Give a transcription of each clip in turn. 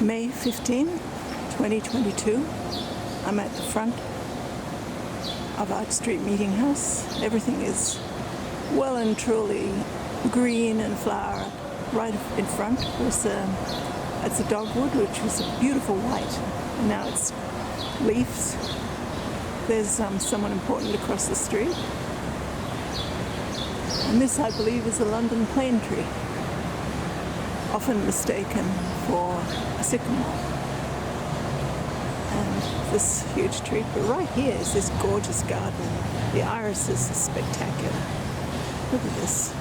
May 15, 2022. I'm at the front of Arch Street Meeting House. Everything is well and truly green and flower. Right in front was it's a dogwood, which was a beautiful white, and now it's leaves. There's someone important across the street, and this, I believe, is a London plane tree, often mistaken for a sycamore. And this huge tree, but right here is this gorgeous garden. The irises are spectacular. Look at this.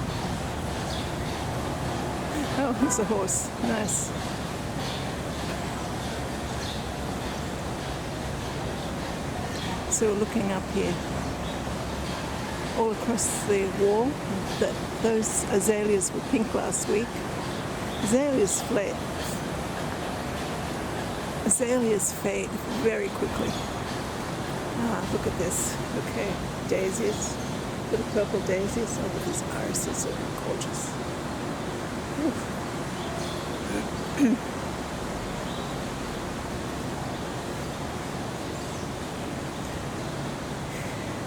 Oh, there's a horse. Nice. So we're looking up here, all across the wall. Those azaleas were pink last week. Azaleas fade very quickly. Ah, look at this. Okay, daisies, little purple daisies. Oh, look, these irises are gorgeous.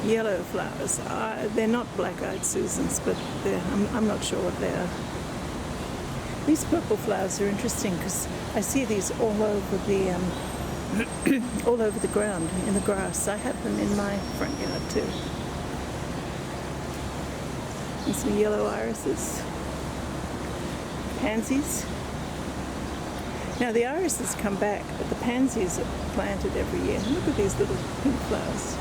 Yellow flowers. They're not black-eyed Susans, but I'm not sure what they are. These purple flowers are interesting because I see these all over the all over the ground in the grass. I have them in my front yard too. And some yellow irises, pansies. Now the irises come back, but the pansies are planted every year. Look at these little pink flowers.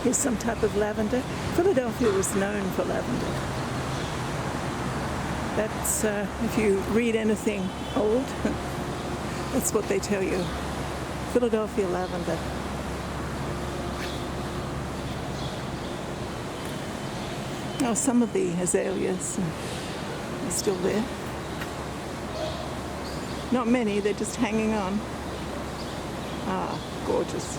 Here's some type of lavender. Philadelphia was known for lavender. That's, if you read anything old, that's what they tell you. Philadelphia lavender. Oh, some of the azaleas are still there. Not many, they're just hanging on. Ah, gorgeous.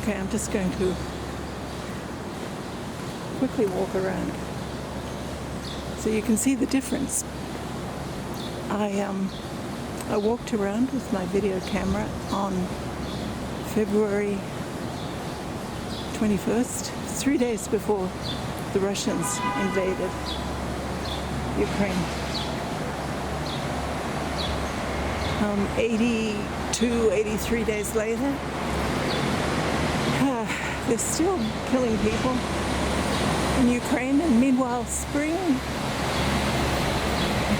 Okay, I'm just going to quickly walk around so you can see the difference. I walked around with my video camera on February 21st, 3 days before the Russians invaded Ukraine. 83 days later, they're still killing people in Ukraine, and meanwhile spring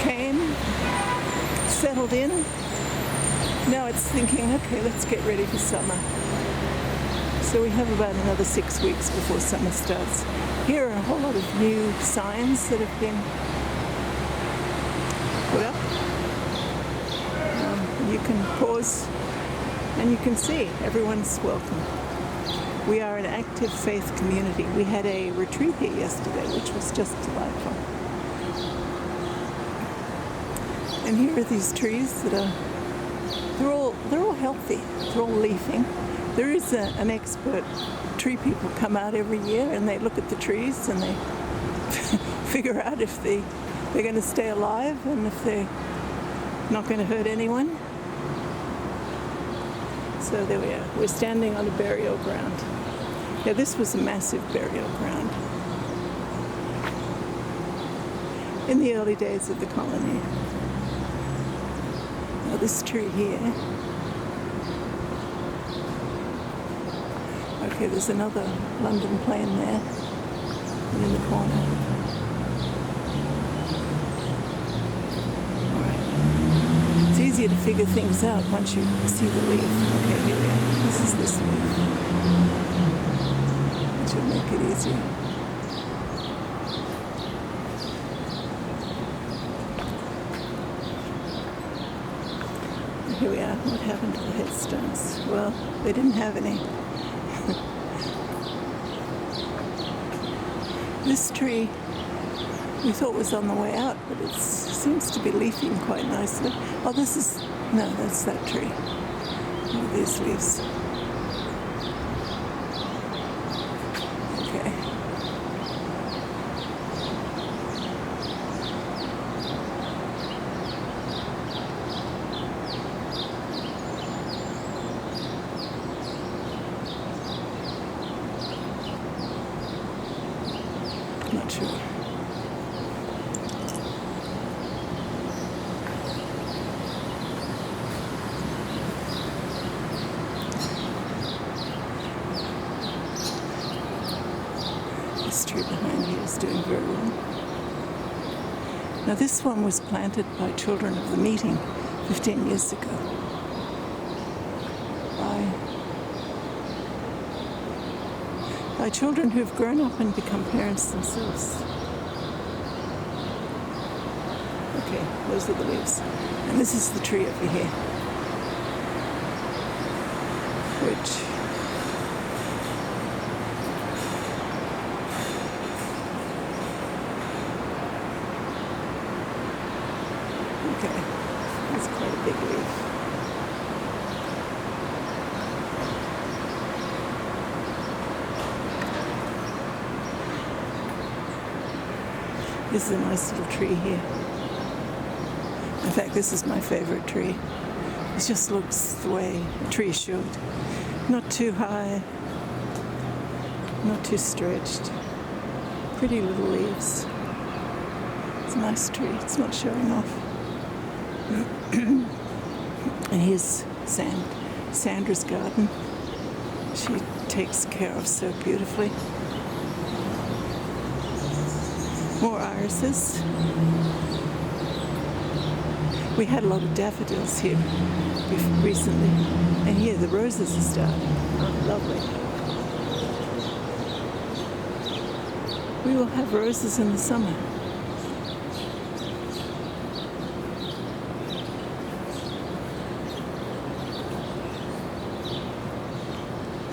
came, settled in. Now it's thinking, okay, let's get ready for summer. So we have about another 6 weeks before summer starts. Here are a whole lot of new signs that have been put up. You can pause and you can see everyone's welcome. We are an active faith community. We had a retreat here yesterday, which was just delightful. And here are these trees that they're all healthy. They're all leafing. There is an expert tree people come out every year and they look at the trees and they figure out if they're going to stay alive and if they're not going to hurt anyone. So there we are. We're standing on a burial ground. Yeah, this was a massive burial ground in the early days of the colony. Now this tree here. Okay, there's another London plane there in the corner. Easier to figure things out once you see the leaf. Okay, here we are. This is this leaf. It should make it easier. Here we are. What happened to the headstones? Well, they didn't have any. This tree we thought was on the way out, but it seems to be leafing quite nicely. Oh, that's that tree. Look at these leaves. Okay. Not sure. This tree behind here is doing very well. Now this one was planted by children of the meeting 15 years ago. By children who've grown up and become parents themselves. Okay, those are the leaves. And this is the tree over here, which okay, that's quite a big leaf. This is a nice little tree here. In fact, this is my favorite tree. It just looks the way a tree should. Not too high, not too stretched. Pretty little leaves. It's a nice tree. It's not showing off. And here's Sandra's garden. She takes care of so beautifully. More irises. We had a lot of daffodils here recently, and here the roses are starting. Oh, lovely. We will have roses in the summer.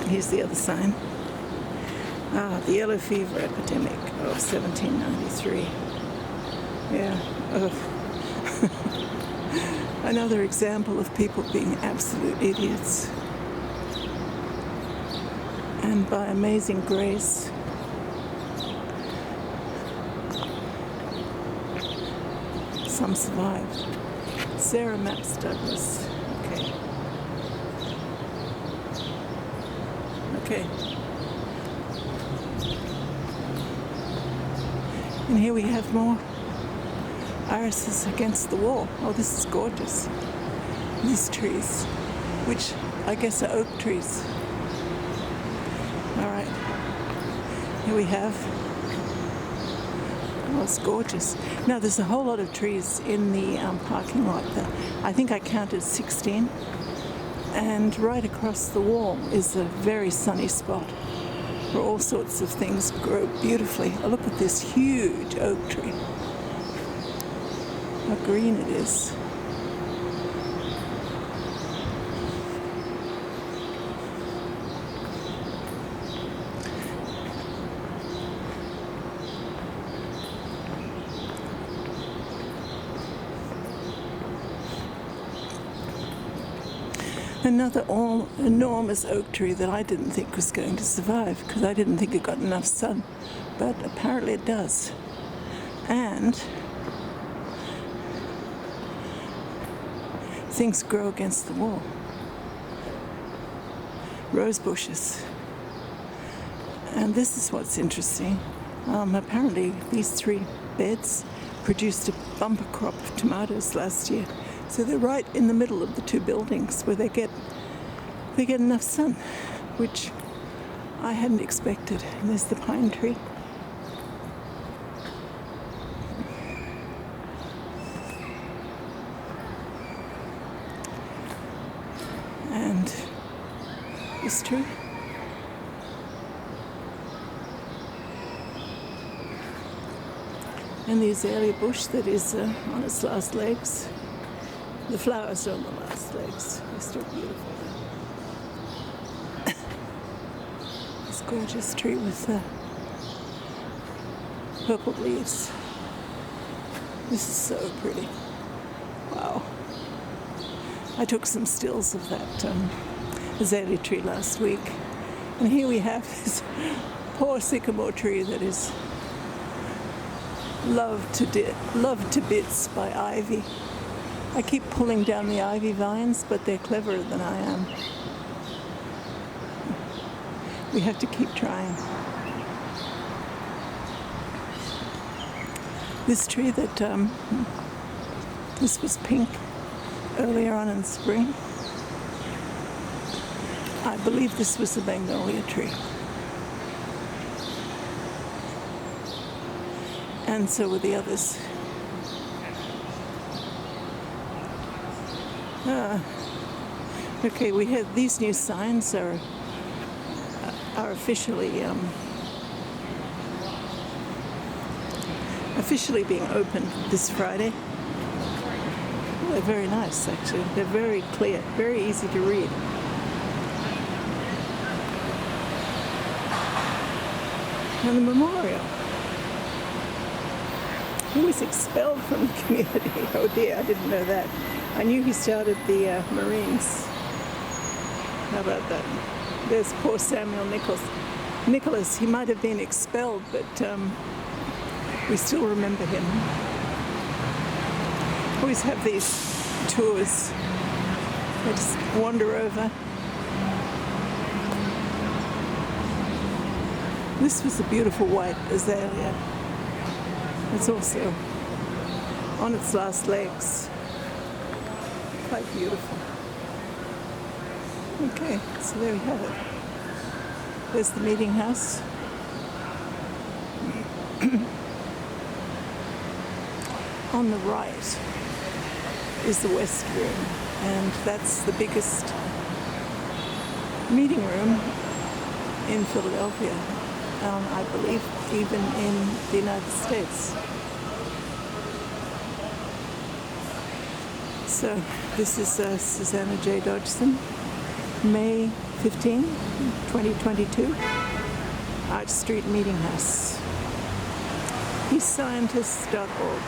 Here's the other sign. The yellow fever epidemic of 1793. Yeah. Another example of people being absolute idiots. And by amazing grace, some survived. Sarah Maps Douglas. Okay. Okay. And here we have more irises against the wall. Oh, this is gorgeous. These trees, which I guess are oak trees. All right. Here we have. Oh, it's gorgeous. Now, there's a whole lot of trees in the parking lot there. I think I counted 16. And right across the wall is a very sunny spot where all sorts of things grow beautifully. Oh, look at this huge oak tree. How green it is. Another enormous oak tree that I didn't think was going to survive because I didn't think it got enough sun, but apparently it does. And things grow against the wall. Rose bushes. And this is what's interesting. Apparently these 3 beds produced a bumper crop of tomatoes last year. So they're right in the middle of the 2 buildings where they get enough sun, which I hadn't expected. And there's the pine tree. And this tree. And the azalea bush that is on its last legs. The flowers are on the last legs. They're still beautiful. This gorgeous tree with purple leaves. This is so pretty. Wow. I took some stills of that azalea tree last week. And here we have this poor sycamore tree that is loved to bits by ivy. I keep pulling down the ivy vines, but they're cleverer than I am. We have to keep trying. This tree that, this was pink earlier on in spring. I believe this was a magnolia tree. And so were the others. Okay, we have these new signs are officially being opened this Friday. Well, they're very nice, actually. They're very clear, very easy to read. And the memorial. He was expelled from the community. Oh dear, I didn't know that. I knew he started the Marines. How about that? There's poor Samuel Nicholas. He might have been expelled, but we still remember him. Always have these tours. I just wander over. This was a beautiful white azalea. It's also on its last legs. Quite beautiful. Okay, so there we have it. There's the meeting house. On the right is the West Room, and that's the biggest meeting room in Philadelphia. I believe even in the United States. So this is Susanna J. Dodgson, May 15, 2022, Arch Street Meeting House. Peacescientists.org.